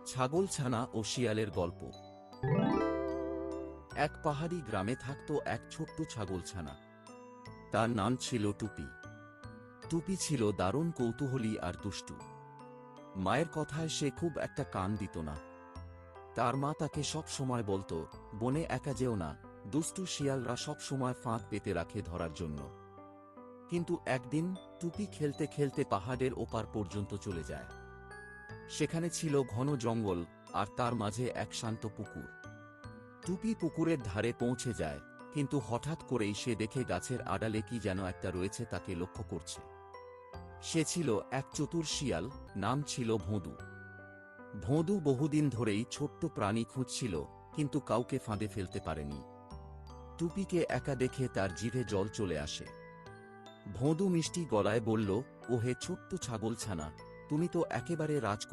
ছাগলছানা ও শিয়ালের গল্প। এক পাহাড়ি গ্রামে থাকত এক ছোট্ট ছাগলছানা। তার নাম ছিল টুপি। টুপি ছিল দারুণ কৌতূহলী আর দুষ্টু। মায়ের কথায় সে খুব একটা কান দিত না। তার মা তাকে সব সময় বলত, বনে একা যেও না, দুষ্টু শিয়ালরা সব সময় ফাঁদ পেতে রাখে ধরার জন্য। কিন্তু একদিন টুপি খেলতে খেলতে পাহাড়ের ওপার পর্যন্ত চলে যায়। সেখানে ছিল ঘন জঙ্গল, আর তার মাঝে এক শান্ত পুকুর। টুপি পুকুরের ধারে পৌঁছে যায়, কিন্তু হঠাৎ করেই সে দেখে গাছের আড়ালে কি যেন একটা রয়েছে, তাকে লক্ষ্য করছে। সে ছিল এক চতুর শিয়াল, নাম ছিল ভোঁদু। ভোঁদু বহুদিন ধরেই ছোট্ট প্রাণী খুঁজছিল, কিন্তু কাউকে ফাঁদে ফেলতে পারেনি। টুপিকে একা দেখে তার জিভে জল চলে আসে। ভোঁদু মিষ্টি গলায় বলল, ওহে ছোট্ট ছাগলছানা, তুমি তো একেবারে রাজকুমার।